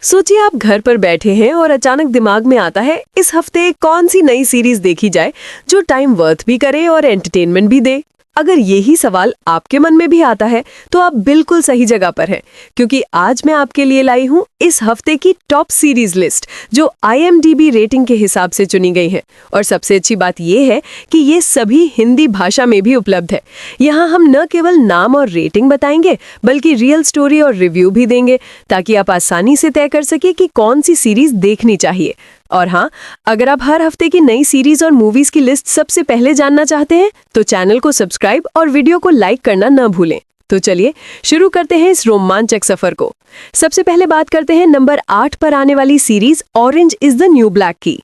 सोचिए आप घर पर बैठे हैं और अचानक दिमाग में आता है इस हफ्ते कौन सी नई सीरीज देखी जाए जो टाइम वर्थ भी करे और एंटरटेनमेंट भी दे। अगर यही सवाल आपके मन में भी आता है तो आप बिल्कुल सही जगह पर हैं, क्योंकि आज मैं आपके लिए लाई हूं इस हफ्ते की टॉप सीरीज लिस्ट जो IMDb रेटिंग के हिसाब से चुनी गई है। और सबसे अच्छी बात यह है कि ये सभी हिंदी भाषा में भी उपलब्ध है। यहाँ हम न केवल नाम और रेटिंग बताएंगे बल्कि रियल स्टोरी और रिव्यू भी देंगे, ताकि आप आसानी से तय कर सके कि कौन सी सीरीज देखनी चाहिए। और हाँ, अगर आप हर हफ्ते की नई सीरीज और मूवीज की लिस्ट सबसे पहले जानना चाहते हैं तो चैनल को सब्सक्राइब और वीडियो को लाइक करना न भूलें। तो चलिए शुरू करते हैं इस रोमांचक सफर को। सबसे पहले बात करते हैं नंबर 8 पर आने वाली series orange is the new black की।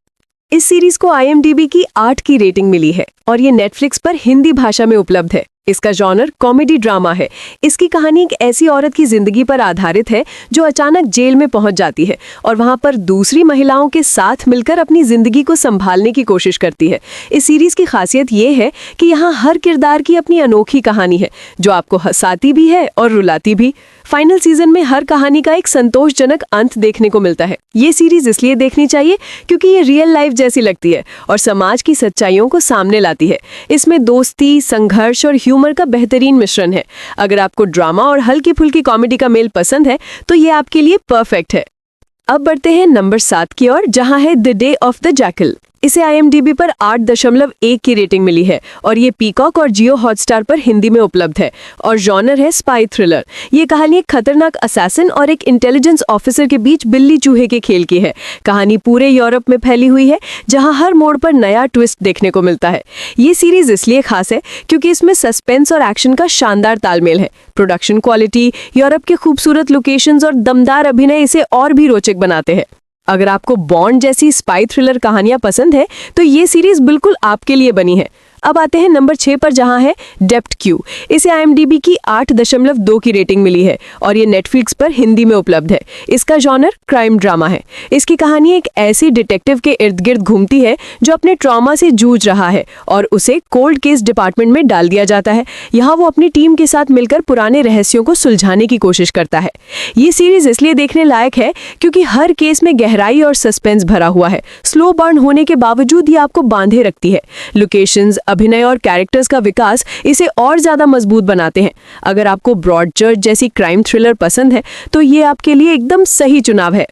इस सीरीज को IMDb की 8 की रेटिंग मिली है और ये नेटफ्लिक्स पर हिंदी भाषा में उपलब्ध है। इसका जॉनर कॉमेडी ड्रामा है। इसकी कहानी एक ऐसी औरत की जिंदगी पर आधारित है जो अचानक जेल में पहुंच जाती है और वहां पर दूसरी महिलाओं के साथ मिलकर अपनी जिंदगी को संभालने की कोशिश करती है। इस सीरीज की खासियत ये है कि यहाँ हर किरदार की अपनी अनोखी कहानी है जो आपको हंसाती भी है और रुलाती भी। फाइनल सीजन में हर कहानी का एक संतोषजनक अंत देखने को मिलता है। ये सीरीज इसलिए देखनी चाहिए क्योंकि ये रियल लाइफ जैसी लगती है और समाज की सच्चाइयों को सामने लाती है। इसमें दोस्ती, संघर्ष और ह्यूमर का बेहतरीन मिश्रण है। अगर आपको ड्रामा और हल्की फुल्की कॉमेडी का मेल पसंद है तो ये आपके लिए परफेक्ट है। अब बढ़ते हैं नंबर 7 की ओर, जहां है the day of the jackal. इसे IMDb पर 8.1 की रेटिंग मिली है और ये पीकॉक और जियो हॉटस्टार पर हिंदी में उपलब्ध है और जॉनर है स्पाई थ्रिलर। ये कहानी एक खतरनाक असैसिन और एक इंटेलिजेंस ऑफिसर के बीच बिल्ली चूहे के खेल की है। कहानी पूरे यूरोप में फैली हुई है, जहां हर मोड़ पर नया ट्विस्ट देखने को मिलता है। ये सीरीज इसलिए खास है क्योंकि इसमें सस्पेंस और एक्शन का शानदार तालमेल है। प्रोडक्शन क्वालिटी, यूरोप के खूबसूरत लोकेशंस और दमदार अभिनय इसे और भी रोचक बनाते हैं। अगर आपको बॉन्ड जैसी स्पाई थ्रिलर कहानियां पसंद है तो ये सीरीज बिल्कुल आपके लिए बनी है। अब आते हैं नंबर 6 पर, जहां है डेप्थ क्यू। इसे IMDb की 8.2 की रेटिंग मिली है और ये नेटफ्लिक्स पर हिंदी में उपलब्ध है। इसका जॉनर क्राइम ड्रामा है। इसकी कहानी एक ऐसी डिटेक्टिव के इर्द गिर्द घूमती है जो अपने ट्रॉमा से जूझ रहा है और उसे कोल्ड केस डिपार्टमेंट में डाल दिया जाता है। यहाँ वो अपनी टीम के साथ मिलकर पुराने रहस्यों को सुलझाने की कोशिश करता है। ये सीरीज इसलिए देखने लायक है क्योंकि हर केस में गहराई और सस्पेंस भरा हुआ है। स्लो बर्न होने के बावजूद ये आपको बांधे रखती है। लोकेशंस, अभिनय और कैरेक्टर्स का विकास इसे और ज्यादा मजबूत बनाते हैं। अगर आपको ब्रॉडचर्च जैसी क्राइम थ्रिलर पसंद है तो ये आपके लिए एकदम सही चुनाव है।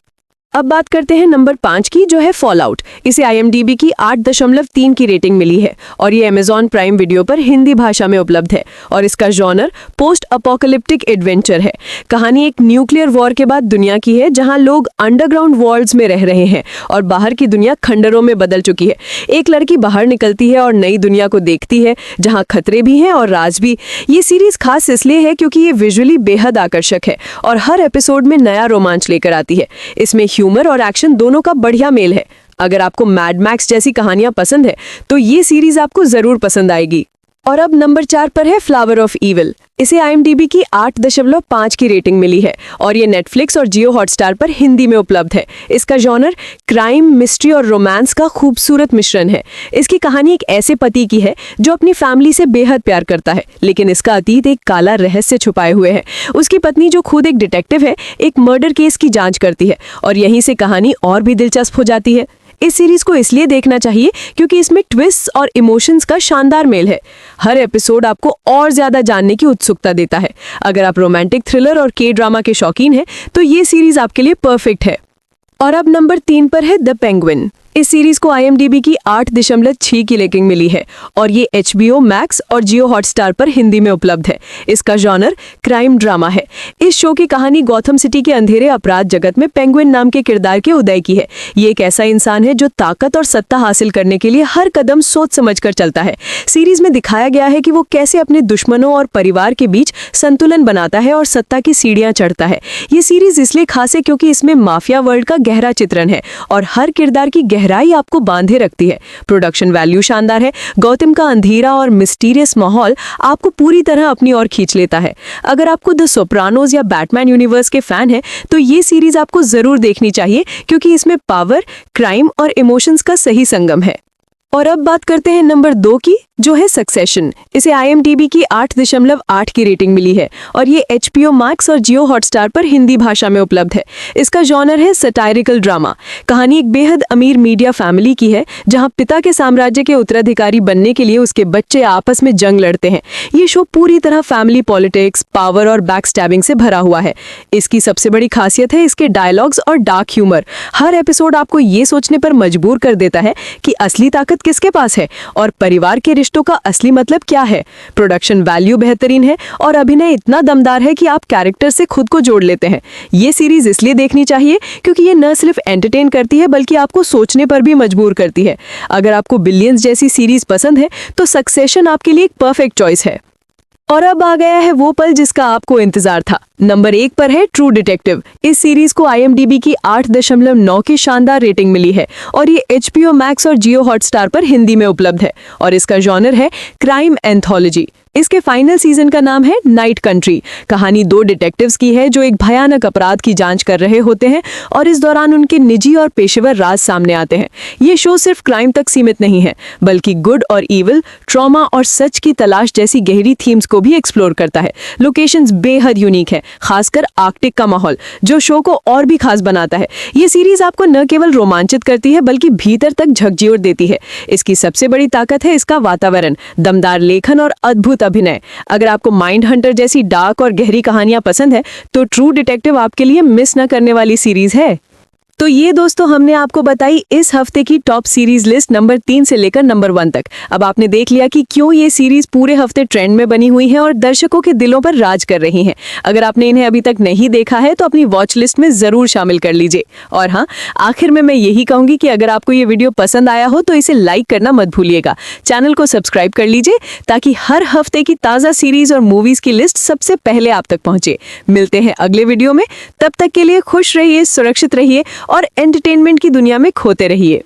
अब बात करते हैं नंबर 5 की, जो है फॉलआउट। इसे IMDb की 8.3 की रेटिंग मिली है और ये Amazon प्राइम वीडियो पर हिंदी भाषा में उपलब्ध है और इसका जॉनर पोस्ट अपोकलिप्टिक एडवेंचर है। कहानी एक न्यूक्लियर वॉर के बाद दुनिया की है, जहां लोग अंडरग्राउंड वर्ल्ड्स में रह रहे हैं और बाहर की दुनिया खंडरों में बदल चुकी है। एक लड़की बाहर निकलती है और नई दुनिया को देखती है जहाँ खतरे भी हैं और राज भी। ये सीरीज खास इसलिए है क्योंकि ये विजुअली बेहद आकर्षक है और हर एपिसोड में नया रोमांच लेकर आती है। इसमें ह्यूमर और एक्शन दोनों का बढ़िया मेल है। अगर आपको मैड मैक्स जैसी कहानियां पसंद है तो ये सीरीज आपको जरूर पसंद आएगी। और अब नंबर 4 पर है फ्लावर ऑफ ईविल। इसे IMDb की 8.5 की रेटिंग मिली है और ये नेटफ्लिक्स और जियो हॉटस्टार पर हिंदी में उपलब्ध है। इसका जॉनर क्राइम, मिस्ट्री और रोमांस का खूबसूरत मिश्रण है। इसकी कहानी एक ऐसे पति की है जो अपनी फैमिली से बेहद प्यार करता है, लेकिन इसका अतीत एक काला रहस्य छुपाए हुए है। उसकी पत्नी, जो खुद एक डिटेक्टिव है, एक मर्डर केस की जांच करती है और यहीं से कहानी और भी दिलचस्प हो जाती है। इस सीरीज को इसलिए देखना चाहिए क्योंकि इसमें ट्विस्ट और इमोशंस का शानदार मेल है। हर एपिसोड आपको और ज्यादा जानने की उत्सुकता देता है। अगर आप रोमांटिक थ्रिलर और के ड्रामा के शौकीन हैं तो ये सीरीज आपके लिए परफेक्ट है। और अब नंबर 3 पर है द पेंगुइन। इस सीरीज को IMDb की 8.6 की रेटिंग मिली है और ये HBO मैक्स और जियो हॉटस्टार पर हिंदी में उपलब्ध है। इसका जॉनर क्राइम ड्रामा है। इस शो की कहानी गौथम सिटी के अंधेरे अपराध जगत में पेंगुइन नाम के किरदार के उदय की है। ये एक ऐसा इंसान है जो ताकत और सत्ता हासिल करने के लिए हर कदम सोच समझकर चलता है। सीरीज में दिखाया गया है कि वो कैसे अपने दुश्मनों और परिवार के बीच संतुलन बनाता है और सत्ता की सीढ़ियां चढ़ता है। ये सीरीज इसलिए खास है क्योंकि इसमें माफिया वर्ल्ड का गहरा चित्रण है और हर किरदार की गहराई आपको बांधे रखती है। प्रोडक्शन वैल्यू शानदार है। गौतम का अंधेरा और मिस्टीरियस माहौल आपको पूरी तरह अपनी ओर खींच लेता है। अगर आपको द सोप्रानोज या बैटमैन यूनिवर्स के फैन हैं तो ये सीरीज आपको जरूर देखनी चाहिए क्योंकि इसमें पावर, क्राइम और इमोशंस का सही संगम है। और अब बात करते हैं नंबर 2 की, जो है सक्सेशन। इसे IMDb की 8.8 की रेटिंग मिली है और ये HBO Max और जियो हॉटस्टार पर हिंदी भाषा में उपलब्ध है। इसका जॉनर है सटायरिकल ड्रामा। कहानी एक बेहद अमीर मीडिया फैमिली की है, जहां पिता के साम्राज्य के उत्तराधिकारी बनने के लिए उसके बच्चे आपस में जंग लड़ते हैं। ये शो पूरी तरह फैमिली पॉलिटिक्स, पावर और बैकस्टैबिंग से भरा हुआ है। इसकी सबसे बड़ी खासियत है इसके डायलॉग्स और डार्क ह्यूमर। हर एपिसोड आपको ये सोचने पर मजबूर कर देता है कि असली ताकत किसके पास है और परिवार के रिश्तों का असली मतलब क्या है। प्रोडक्शन वैल्यू बेहतरीन है और अभिनय इतना दमदार है कि आप कैरेक्टर से खुद को जोड़ लेते हैं। ये सीरीज इसलिए देखनी चाहिए क्योंकि ये न सिर्फ एंटरटेन करती है बल्कि आपको सोचने पर भी मजबूर करती है। अगर आपको बिलियंस जैसी सीरीज पसंद है तो सक्सेशन आपके लिए एक परफेक्ट चॉइस है। और अब आ गया है वो पल जिसका आपको इंतजार था। नंबर 1 पर है ट्रू डिटेक्टिव। इस सीरीज को IMDb की 8.9 की शानदार रेटिंग मिली है और ये HBO Max और जियो हॉटस्टार पर हिंदी में उपलब्ध है और इसका जॉनर है क्राइम एंथोलॉजी। इसके फाइनल सीजन का नाम है नाइट कंट्री। कहानी 2 डिटेक्टिव्स की है जो एक भयानक अपराध की जांच कर रहे होते हैं और इस दौरान उनके निजी और पेशेवर राज सामने आते हैं। ये शो सिर्फ क्राइम तक सीमित नहीं है बल्कि गुड और इविल, ट्रॉमा और सच की तलाश जैसी गहरी थीम्स को भी एक्सप्लोर करता है। लोकेशंस बेहद यूनिक है, खासकर आर्कटिक का माहौल, जो शो को और भी खास बनाता है। ये सीरीज आपको न केवल रोमांचित करती है बल्कि भीतर तक झकझोर देती है। इसकी सबसे बड़ी ताकत है इसका वातावरण, दमदार लेखन और अद्भुत अभिनय। अगर आपको माइंड हंटर जैसी डार्क और गहरी कहानियां पसंद है तो ट्रू डिटेक्टिव आपके लिए मिस न करने वाली सीरीज है। तो ये दोस्तों हमने आपको बताई इस हफ्ते की टॉप सीरीज लिस्ट नंबर 3 से लेकर नंबर 1 तक। अब आपने देख लिया कि क्यों ये सीरीज पूरे हफ्ते ट्रेंड में बनी हुई है और दर्शकों के दिलों पर राज कर रही हैं। अगर आपने इन्हें अभी तक नहीं देखा है तो अपनी वॉच लिस्ट में जरूर शामिल कर लीजिए। और हाँ, आखिर में मैं यही कहूंगी कि अगर आपको ये वीडियो पसंद आया हो तो इसे लाइक करना मत भूलिएगा। चैनल को सब्सक्राइब कर लीजिए ताकि हर हफ्ते की ताज़ा सीरीज और मूवीज की लिस्ट सबसे पहले आप तक पहुंचे। मिलते हैं अगले वीडियो में, तब तक के लिए खुश रहिए, सुरक्षित रहिए और एंटरटेनमेंट की दुनिया में खोते रहिए।